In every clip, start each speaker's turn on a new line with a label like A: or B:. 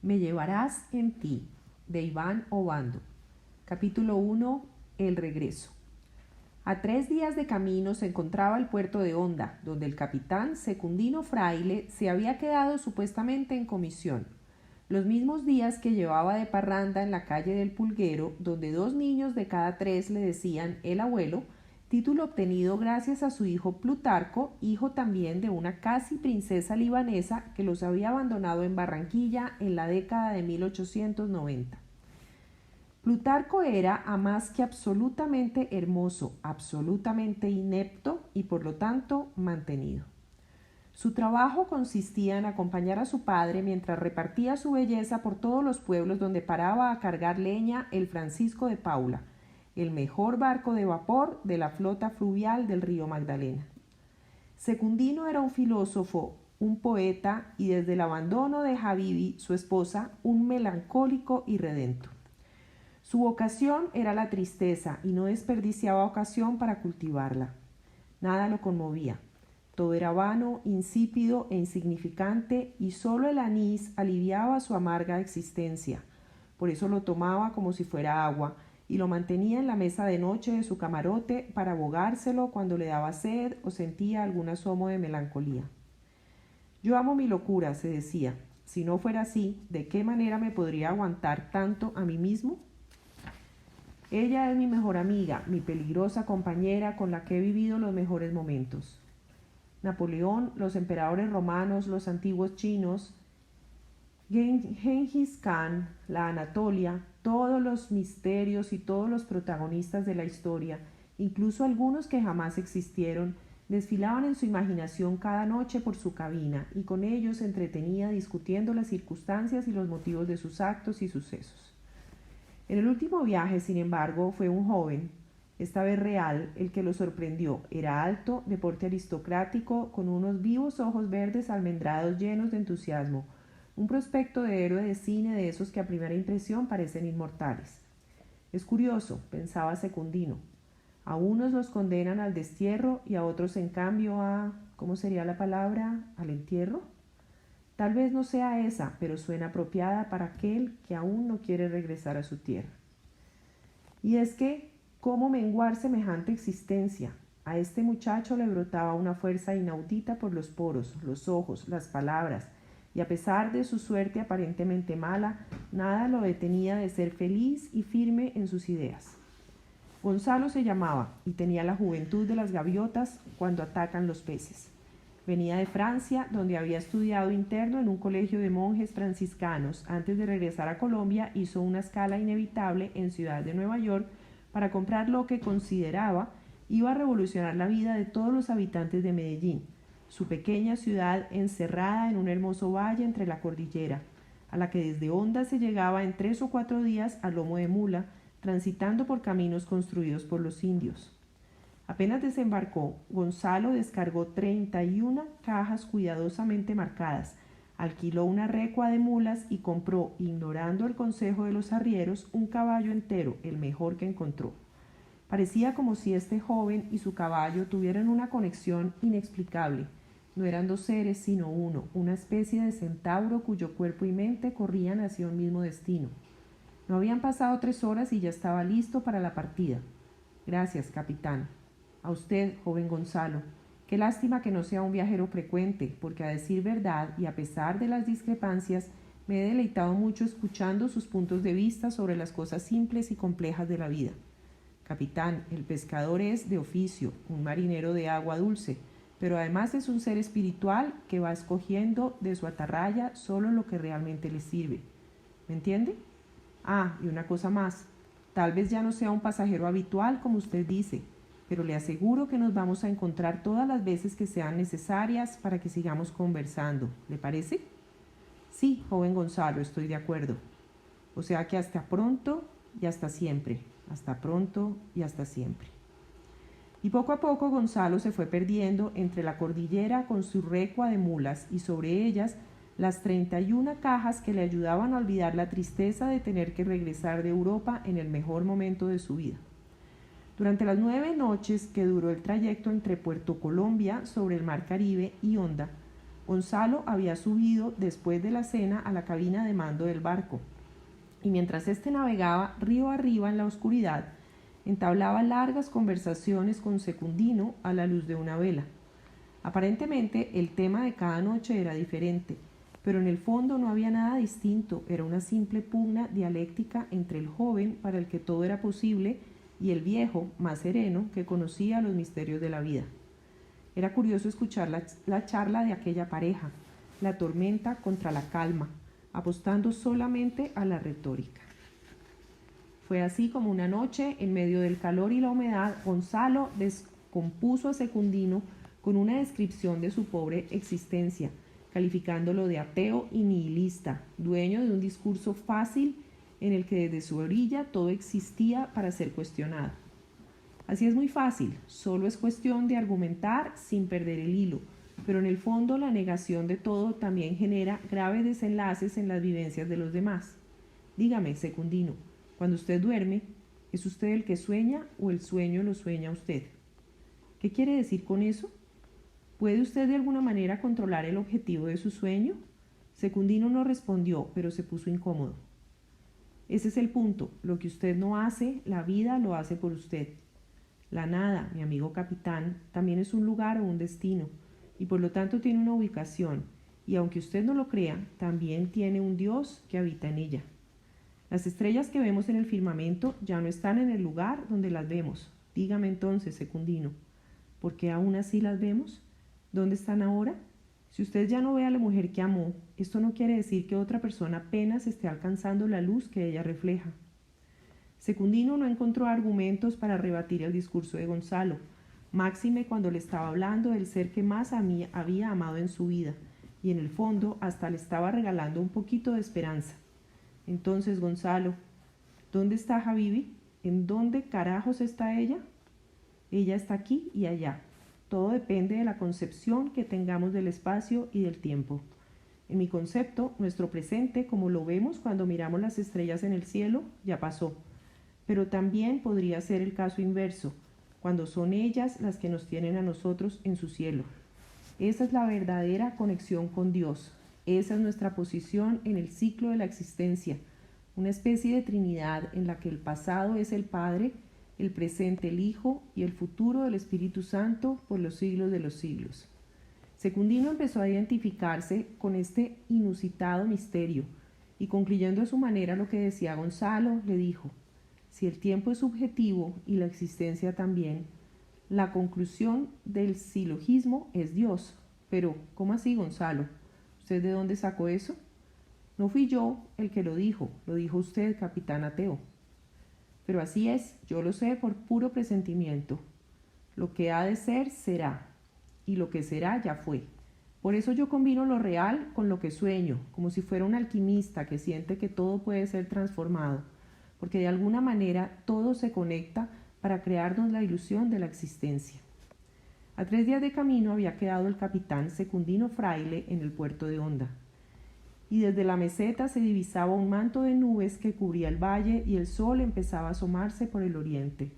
A: Me llevarás en ti, de Iván Obando. Capítulo 1. El regreso. A 3 días de camino se encontraba el puerto de Honda, donde el capitán Secundino Fraile se había quedado supuestamente en comisión. Los mismos días que llevaba de parranda en la calle del Pulguero, donde 2 niños de cada 3 le decían el abuelo, título obtenido gracias a su hijo Plutarco, hijo también de una casi princesa libanesa que los había abandonado en Barranquilla en la década de 1890. Plutarco era a más que absolutamente hermoso, absolutamente inepto y por lo tanto mantenido. Su trabajo consistía en acompañar a su padre mientras repartía su belleza por todos los pueblos donde paraba a cargar leña el Francisco de Paula, el mejor barco de vapor de la flota fluvial del río Magdalena. Secundino era un filósofo, un poeta y desde el abandono de Habibi, su esposa, un melancólico irredento. Su vocación era la tristeza y no desperdiciaba ocasión para cultivarla. Nada lo conmovía. Todo era vano, insípido e insignificante y solo el anís aliviaba su amarga existencia. Por eso lo tomaba como si fuera agua y lo mantenía en la mesa de noche de su camarote para abogárselo cuando le daba sed o sentía algún asomo de melancolía. Yo amo mi locura, se decía. Si no fuera así, ¿de qué manera me podría aguantar tanto a mí mismo? Ella es mi mejor amiga, mi peligrosa compañera con la que he vivido los mejores momentos. Napoleón, los emperadores romanos, los antiguos chinos, Gengis Khan, la Anatolia, todos los misterios y todos los protagonistas de la historia, incluso algunos que jamás existieron, desfilaban en su imaginación cada noche por su cabina y con ellos se entretenía discutiendo las circunstancias y los motivos de sus actos y sucesos. En el último viaje, sin embargo, fue un joven, esta vez real, el que lo sorprendió. Era alto, de porte aristocrático, con unos vivos ojos verdes almendrados llenos de entusiasmo, un prospecto de héroe de cine de esos que a primera impresión parecen inmortales. Es curioso, pensaba Secundino. A unos los condenan al destierro y a otros, en cambio, ¿cómo sería la palabra? ¿Al entierro? Tal vez no sea esa, pero suena apropiada para aquel que aún no quiere regresar a su tierra. Y es que, ¿cómo menguar semejante existencia? A este muchacho le brotaba una fuerza inaudita por los poros, los ojos, las palabras, y a pesar de su suerte aparentemente mala, nada lo detenía de ser feliz y firme en sus ideas. Gonzalo se llamaba y tenía la juventud de las gaviotas cuando atacan los peces. Venía de Francia, donde había estudiado interno en un colegio de monjes franciscanos. Antes de regresar a Colombia, hizo una escala inevitable en Ciudad de Nueva York para comprar lo que consideraba iba a revolucionar la vida de todos los habitantes de Medellín, su pequeña ciudad encerrada en un hermoso valle entre la cordillera, a la que desde Honda se llegaba en 3 o 4 días a lomo de mula, transitando por caminos construidos por los indios. Apenas desembarcó, Gonzalo descargó 31 cajas cuidadosamente marcadas, alquiló una recua de mulas y compró, ignorando el consejo de los arrieros, un caballo entero, el mejor que encontró. Parecía como si este joven y su caballo tuvieran una conexión inexplicable. No eran 2 seres, sino uno, una especie de centauro cuyo cuerpo y mente corrían hacia un mismo destino. No habían pasado 3 horas y ya estaba listo para la partida. Gracias, capitán. A usted, joven Gonzalo. Qué lástima que no sea un viajero frecuente, porque a decir verdad y a pesar de las discrepancias, me he deleitado mucho escuchando sus puntos de vista sobre las cosas simples y complejas de la vida. Capitán, el pescador es, de oficio, un marinero de agua dulce, pero además es un ser espiritual que va escogiendo de su atarraya solo lo que realmente le sirve. ¿Me entiende? Y una cosa más. Tal vez ya no sea un pasajero habitual, como usted dice, pero le aseguro que nos vamos a encontrar todas las veces que sean necesarias para que sigamos conversando. ¿Le parece? Sí, joven Gonzalo, estoy de acuerdo. O sea que hasta pronto y hasta siempre. Hasta pronto y hasta siempre. Y poco a poco Gonzalo se fue perdiendo entre la cordillera con su recua de mulas y sobre ellas las 31 cajas que le ayudaban a olvidar la tristeza de tener que regresar de Europa en el mejor momento de su vida. Durante las 9 noches que duró el trayecto entre Puerto Colombia sobre el mar Caribe y Honda, Gonzalo había subido después de la cena a la cabina de mando del barco, y mientras éste navegaba río arriba en la oscuridad, entablaba largas conversaciones con Secundino a la luz de una vela. Aparentemente el tema de cada noche era diferente, pero en el fondo no había nada distinto, era una simple pugna dialéctica entre el joven, para el que todo era posible, y el viejo, más sereno, que conocía los misterios de la vida. Era curioso escuchar la charla de aquella pareja, la tormenta contra la calma, apostando solamente a la retórica. Fue así como una noche, en medio del calor y la humedad, Gonzalo descompuso a Secundino con una descripción de su pobre existencia, calificándolo de ateo y nihilista, dueño de un discurso fácil en el que desde su orilla todo existía para ser cuestionado. Así es muy fácil, solo es cuestión de argumentar sin perder el hilo, pero en el fondo la negación de todo también genera graves desenlaces en las vivencias de los demás. Dígame, Secundino, cuando usted duerme, ¿es usted el que sueña o el sueño lo sueña usted? ¿Qué quiere decir con eso? ¿Puede usted de alguna manera controlar el objetivo de su sueño? Secundino no respondió, pero se puso incómodo. Ese es el punto. Lo que usted no hace, la vida lo hace por usted. La nada, mi amigo capitán, también es un lugar o un destino, y por lo tanto tiene una ubicación, y aunque usted no lo crea, también tiene un Dios que habita en ella. Las estrellas que vemos en el firmamento ya no están en el lugar donde las vemos. Dígame entonces, Secundino, ¿por qué aún así las vemos? ¿Dónde están ahora? Si usted ya no ve a la mujer que amó, esto no quiere decir que otra persona apenas esté alcanzando la luz que ella refleja. Secundino no encontró argumentos para rebatir el discurso de Gonzalo, máxime cuando le estaba hablando del ser que más había amado en su vida, y en el fondo hasta le estaba regalando un poquito de esperanza. Entonces, Gonzalo, ¿dónde está Habibi? ¿En dónde carajos está ella? Ella está aquí y allá. Todo depende de la concepción que tengamos del espacio y del tiempo. En mi concepto, nuestro presente, como lo vemos cuando miramos las estrellas en el cielo, ya pasó. Pero también podría ser el caso inverso, cuando son ellas las que nos tienen a nosotros en su cielo. Esa es la verdadera conexión con Dios. Esa es nuestra posición en el ciclo de la existencia, una especie de Trinidad en la que el pasado es el Padre, el presente el Hijo y el futuro el Espíritu Santo por los siglos de los siglos. Secundino empezó a identificarse con este inusitado misterio y, concluyendo a su manera lo que decía Gonzalo, le dijo: si el tiempo es subjetivo y la existencia también, la conclusión del silogismo es Dios. Pero, ¿cómo así, Gonzalo? ¿Usted de dónde sacó eso? No fui yo el que lo dijo usted, capitán ateo. Pero así es, yo lo sé por puro presentimiento. Lo que ha de ser, será, y lo que será, ya fue. Por eso yo combino lo real con lo que sueño, como si fuera un alquimista que siente que todo puede ser transformado, porque de alguna manera todo se conecta para crearnos la ilusión de la existencia. A 3 días de camino había quedado el capitán Secundino Fraile en el puerto de Honda, y desde la meseta se divisaba un manto de nubes que cubría el valle y el sol empezaba a asomarse por el oriente.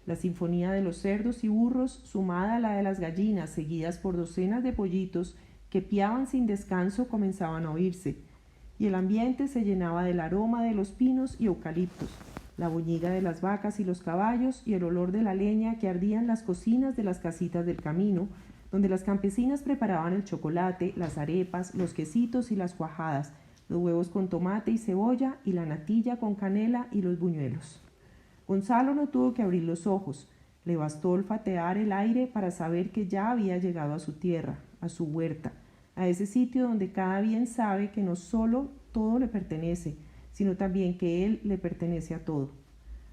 A: La sinfonía de los cerdos y burros, sumada a la de las gallinas, seguidas por docenas de pollitos que piaban sin descanso, comenzaban a oírse, y el ambiente se llenaba del aroma de los pinos y eucaliptos, la boñiga de las vacas y los caballos y el olor de la leña que ardía en las cocinas de las casitas del camino, donde las campesinas preparaban el chocolate, las arepas, los quesitos y las cuajadas, los huevos con tomate y cebolla y la natilla con canela y los buñuelos. Gonzalo no tuvo que abrir los ojos, le bastó olfatear el aire para saber que ya había llegado a su tierra, a su huerta, a ese sitio donde cada bien sabe que no solo todo le pertenece, sino también que él le pertenece a todo.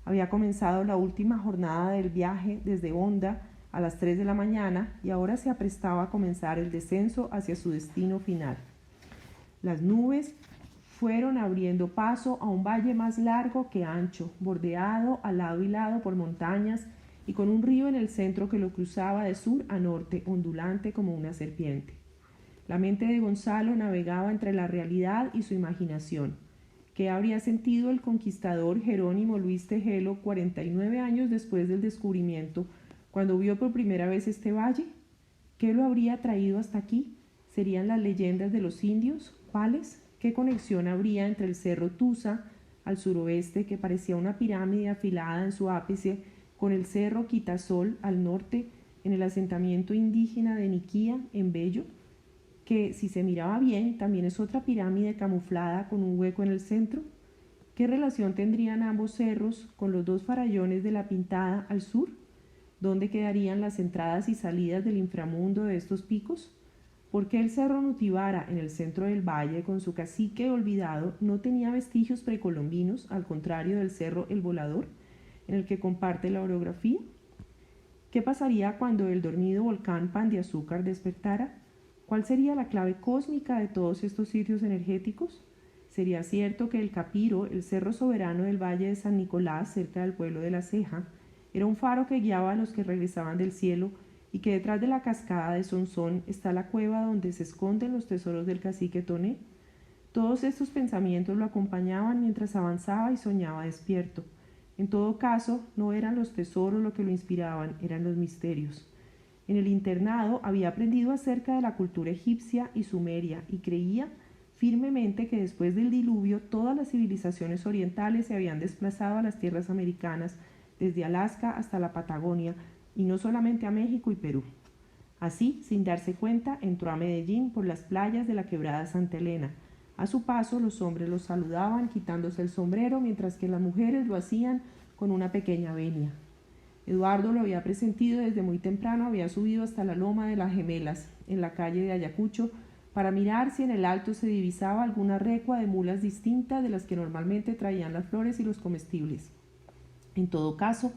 A: Había comenzado la última jornada del viaje desde Honda a las 3 de la mañana y ahora se aprestaba a comenzar el descenso hacia su destino final. Las nubes fueron abriendo paso a un valle más largo que ancho, bordeado a lado y lado por montañas y con un río en el centro que lo cruzaba de sur a norte, ondulante como una serpiente. La mente de Gonzalo navegaba entre la realidad y su imaginación. ¿Qué habría sentido el conquistador Jerónimo Luis Tejelo 49 años después del descubrimiento, cuando vio por primera vez este valle? ¿Qué lo habría traído hasta aquí? ¿Serían las leyendas de los indios? ¿Cuáles? ¿Qué conexión habría entre el cerro Tusa al suroeste, que parecía una pirámide afilada en su ápice, con el cerro Quitasol al norte, en el asentamiento indígena de Niquía, en Bello, que si se miraba bien también es otra pirámide camuflada con un hueco en el centro? ¿Qué relación tendrían ambos cerros con los dos farallones de la Pintada al sur? ¿Dónde quedarían las entradas y salidas del inframundo de estos picos? ¿Por qué el cerro Nutibara, en el centro del valle, con su cacique olvidado, no tenía vestigios precolombinos, al contrario del cerro El Volador, en el que comparte la orografía? ¿Qué pasaría cuando el dormido volcán Pan de Azúcar despertara? ¿Cuál sería la clave cósmica de todos estos sitios energéticos? ¿Sería cierto que el Capiro, el cerro soberano del valle de San Nicolás, cerca del pueblo de La Ceja, era un faro que guiaba a los que regresaban del cielo, y que detrás de la cascada de Sonsón está la cueva donde se esconden los tesoros del cacique Toné? Todos estos pensamientos lo acompañaban mientras avanzaba y soñaba despierto. En todo caso, no eran los tesoros lo que lo inspiraban, eran los misterios. En el internado había aprendido acerca de la cultura egipcia y sumeria y creía firmemente que después del diluvio todas las civilizaciones orientales se habían desplazado a las tierras americanas, desde Alaska hasta la Patagonia, y no solamente a México y Perú. Así, sin darse cuenta, entró a Medellín por las playas de la quebrada Santa Elena. A su paso, los hombres lo saludaban quitándose el sombrero, mientras que las mujeres lo hacían con una pequeña venia. Eduardo lo había presentido desde muy temprano, había subido hasta la loma de las Gemelas, en la calle de Ayacucho, para mirar si en el alto se divisaba alguna recua de mulas distinta de las que normalmente traían las flores y los comestibles. En todo caso,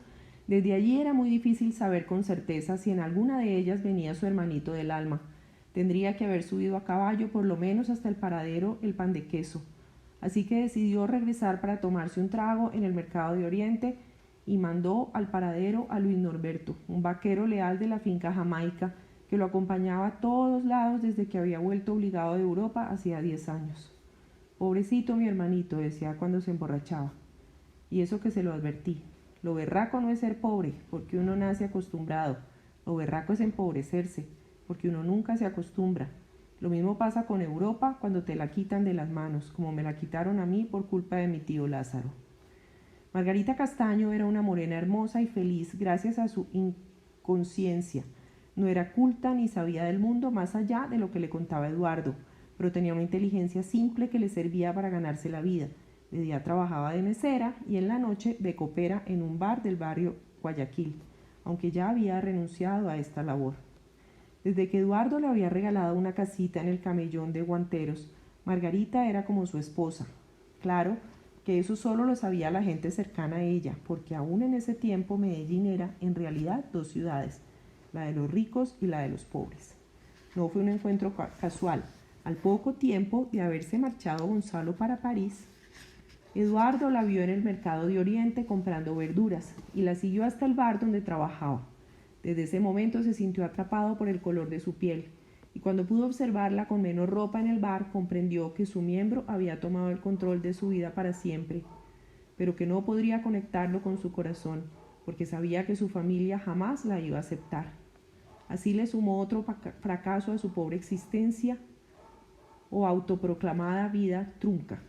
A: desde allí era muy difícil saber con certeza si en alguna de ellas venía su hermanito del alma. Tendría que haber subido a caballo por lo menos hasta el paradero El Pan de Queso. Así que decidió regresar para tomarse un trago en el mercado de Oriente y mandó al paradero a Luis Norberto, un vaquero leal de la finca Jamaica, que lo acompañaba a todos lados desde que había vuelto obligado de Europa hacía 10 años. Pobrecito mi hermanito, decía cuando se emborrachaba. Y eso que se lo advertí. Lo berraco no es ser pobre, porque uno nace acostumbrado. Lo berraco es empobrecerse, porque uno nunca se acostumbra. Lo mismo pasa con Europa cuando te la quitan de las manos, como me la quitaron a mí por culpa de mi tío Lázaro. Margarita Castaño era una morena hermosa y feliz gracias a su inconsciencia. No era culta ni sabía del mundo más allá de lo que le contaba Eduardo, pero tenía una inteligencia simple que le servía para ganarse la vida. De día trabajaba de mesera y en la noche de copera en un bar del barrio Guayaquil, aunque ya había renunciado a esta labor. Desde que Eduardo le había regalado una casita en el Camellón de Guanteros, Margarita era como su esposa. Claro que eso solo lo sabía la gente cercana a ella, porque aún en ese tiempo Medellín era, en realidad, dos ciudades, la de los ricos y la de los pobres. No fue un encuentro casual. Al poco tiempo de haberse marchado Gonzalo para París, Eduardo la vio en el mercado de Oriente comprando verduras y la siguió hasta el bar donde trabajaba. Desde ese momento se sintió atrapado por el color de su piel y cuando pudo observarla con menos ropa en el bar comprendió que su miembro había tomado el control de su vida para siempre, pero que no podría conectarlo con su corazón porque sabía que su familia jamás la iba a aceptar. Así le sumó otro fracaso a su pobre existencia o autoproclamada vida trunca.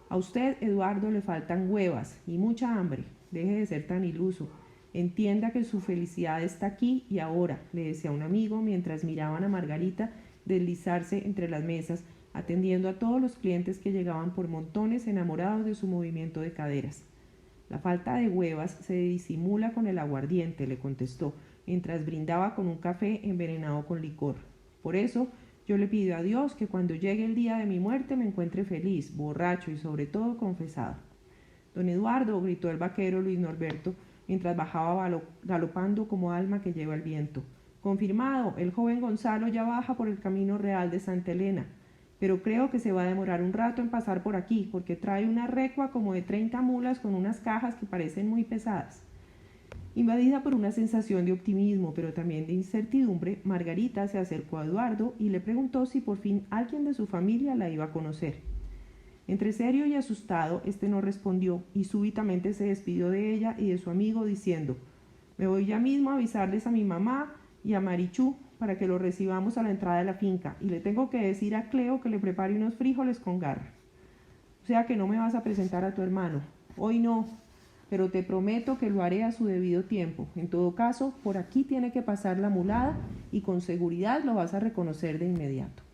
A: A usted, Eduardo, le faltan huevas y mucha hambre. Deje de ser tan iluso. Entienda que su felicidad está aquí y ahora, le decía un amigo mientras miraban a Margarita deslizarse entre las mesas, atendiendo a todos los clientes que llegaban por montones enamorados de su movimiento de caderas. La falta de huevas se disimula con el aguardiente, le contestó, mientras brindaba con un café envenenado con licor. Por eso, yo le pido a Dios que cuando llegue el día de mi muerte me encuentre feliz, borracho y sobre todo confesado. Don Eduardo, gritó el vaquero Luis Norberto, mientras bajaba galopando como alma que lleva el viento. Confirmado, el joven Gonzalo ya baja por el camino real de Santa Elena, pero creo que se va a demorar un rato en pasar por aquí, porque trae una recua como de 30 mulas con unas cajas que parecen muy pesadas. Invadida por una sensación de optimismo, pero también de incertidumbre, Margarita se acercó a Eduardo y le preguntó si por fin alguien de su familia la iba a conocer. Entre serio y asustado, este no respondió y súbitamente se despidió de ella y de su amigo diciendo: «Me voy ya mismo a avisarles a mi mamá y a Marichú para que lo recibamos a la entrada de la finca. Y le tengo que decir a Cleo que le prepare unos frijoles con garra. O sea que no me vas a presentar a tu hermano. Hoy no, pero te prometo que lo haré a su debido tiempo. En todo caso, por aquí tiene que pasar la mulada y con seguridad lo vas a reconocer de inmediato.